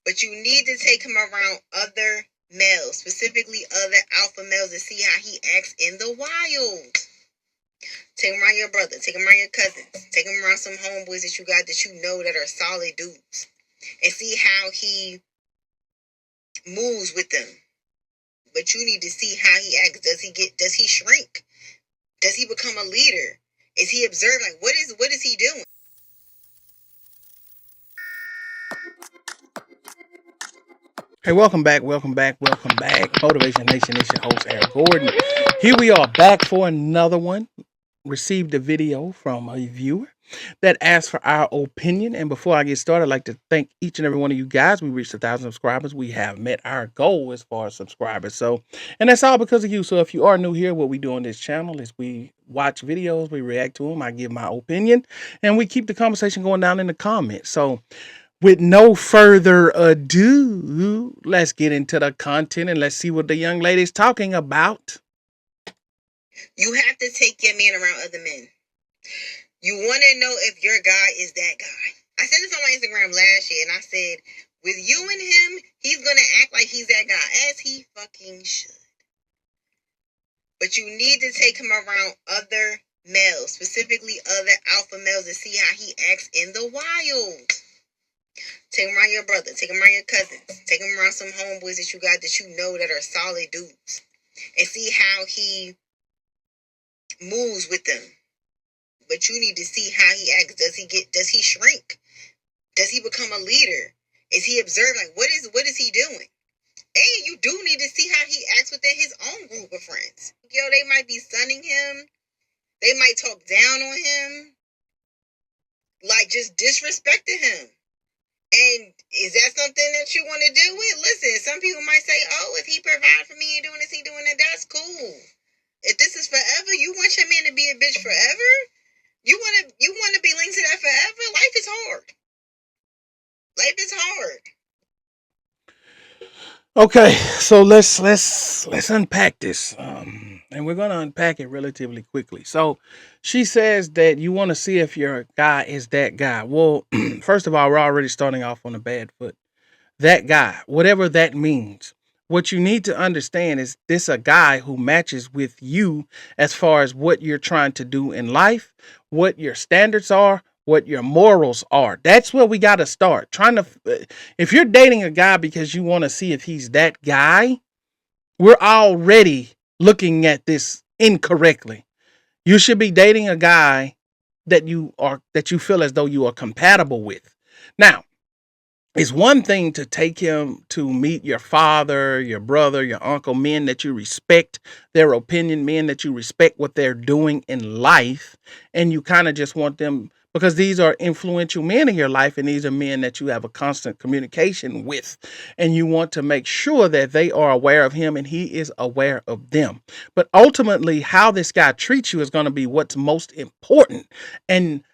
But you need to take him around other males, specifically other alpha males, to see how he acts in the wild. Take him around your brother. Take him around your cousins. Take him around some homeboys that you got that you know that are solid dudes. And see how he moves with them. But you need to see how he acts. Does he shrink? Does he become a leader? Is he observed? Like, what is he doing? Hey, welcome back. Motivation Nation, it's your host, Eric Gordon. Here we are back for another one. Received a video from a viewer that asked for our opinion. And before I get started, I'd like to thank each and every one of you guys. We reached 1,000 subscribers. We have met our goal as far as subscribers. And that's all because of you. So if you are new here, what we do on this channel is we watch videos, we react to them, I give my opinion, and we keep the conversation going down in the comments. So with no further ado, let's get into the content and let's see what the young lady's talking about. You have to take your man around other men. You want to know if your guy is that guy. I said this on my Instagram last year, and I said, with you and him, he's going to act like he's that guy, as he fucking should. But you need to take him around other males, specifically other alpha males, to see how he acts in the wild. Take him around your brother. Take him around your cousins. Take him around some homeboys that you got that you know that are solid dudes. And see how he moves with them. But you need to see how he acts. Does he shrink? Does he become a leader? Is he observed? Like, what is he doing? And you do need to see how he acts within his own group of friends. Yo, they might be sunning him. They might talk down on him. Like, just disrespecting him. And is that something that you want to deal with? Listen, some people might say, oh, if he provides for me and doing this, he doing it, that's cool. If this is forever, you want your man to be a bitch forever? You want to be linked to that forever? Life is hard. Life is hard. Okay, so let's unpack this. And we're gonna unpack it relatively quickly. So she says that you want to see if your guy is that guy. Well, first of all, we're already starting off on a bad foot. That guy, whatever that means. What you need to understand is this a guy who matches with you as far as what you're trying to do in life, what your standards are, what your morals are. That's where we got to start. If you're dating a guy because you want to see if he's that guy, we're already looking at this incorrectly. You should be dating a guy that you feel as though you are compatible with. Now, it's one thing to take him to meet your father, your brother, your uncle, men that you respect their opinion, men that you respect what they're doing in life. And you kind of just want them, because these are influential men in your life, and these are men that you have a constant communication with. And you want to make sure that they are aware of him and he is aware of them. But ultimately, how this guy treats you is going to be what's most important. And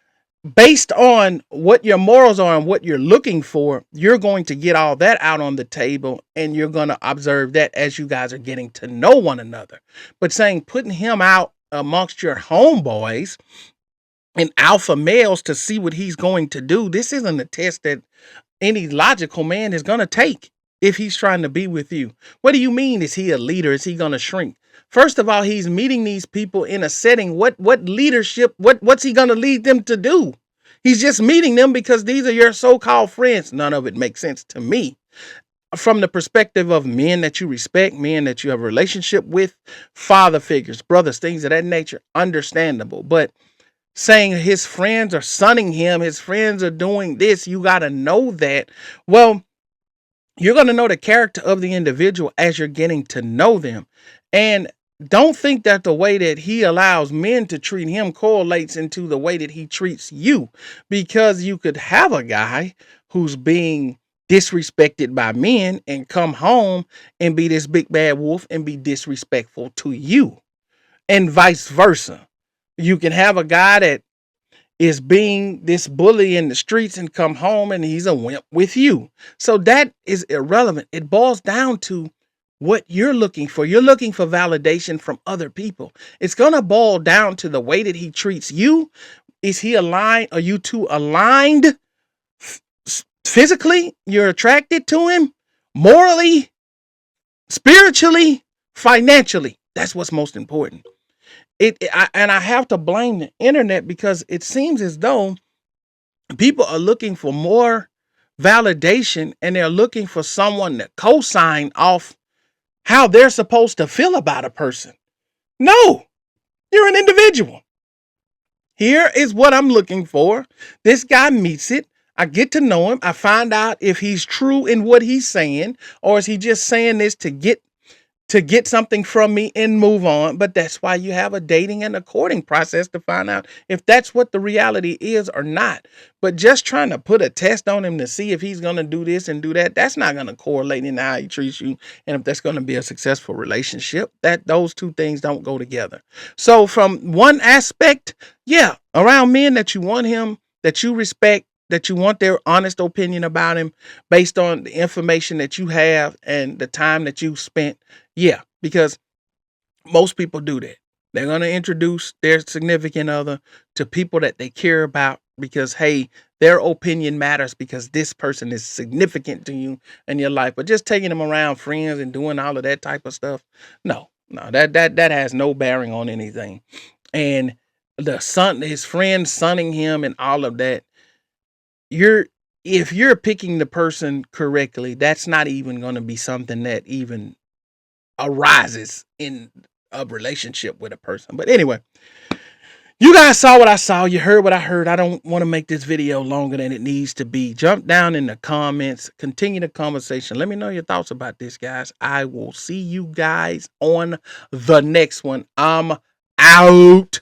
based on what your morals are and what you're looking for, you're going to get all that out on the table, and you're going to observe that as you guys are getting to know one another. But saying putting him out amongst your homeboys and alpha males to see what he's going to do, this isn't a test that any logical man is going to take if he's trying to be with you. What do you mean? Is he a leader? Is he going to shrink? First of all, he's meeting these people in a setting. What leadership, what's he going to lead them to do? He's just meeting them because these are your so-called friends. None of it makes sense to me. From the perspective of men that you respect, men that you have a relationship with, father figures, brothers, things of that nature, understandable. But saying his friends are sunning him, his friends are doing this, you got to know that. Well, you're going to know the character of the individual as you're getting to know them. And don't think that the way that he allows men to treat him correlates into the way that he treats you, because you could have a guy who's being disrespected by men and come home and be this big bad wolf and be disrespectful to you, and vice versa. You can have a guy that is being this bully in the streets and come home and he's a wimp with you. So that is irrelevant. It boils down to what you're looking for. You're looking for validation from other people. It's going to boil down to the way that he treats you. Is he aligned? Are you two aligned physically, you're attracted to him, morally, spiritually, financially. That's what's most important. And I have to blame the internet because it seems as though people are looking for more validation and they're looking for someone to co-sign off how they're supposed to feel about a person. No, you're an individual. Here is what I'm looking for. This guy meets it. I get to know him. I find out if he's true in what he's saying, or is he just saying this to get something from me and move on. But that's why you have a dating and a courting process to find out if that's what the reality is or not. But just trying to put a test on him to see if he's going to do this and do that, that's not going to correlate in how he treats you and if that's going to be a successful relationship. That those two things don't go together. So from one aspect, yeah, around men that you want him, that you respect, that you want their honest opinion about him based on the information that you have and the time that you spent. Yeah, because most people do that. They're going to introduce their significant other to people that they care about because, hey, their opinion matters because this person is significant to you in your life. But just taking them around friends and doing all of that type of stuff, no, that has no bearing on anything. And his friend sunning him and all of that, if you're picking the person correctly, that's not even going to be something that even arises in a relationship with a person. But anyway, you guys saw what I saw. You heard what I heard. I don't want to make this video longer than it needs to be. Jump down in the comments. Continue the conversation. Let me know your thoughts about this, guys. I will see you guys on the next one. I'm out.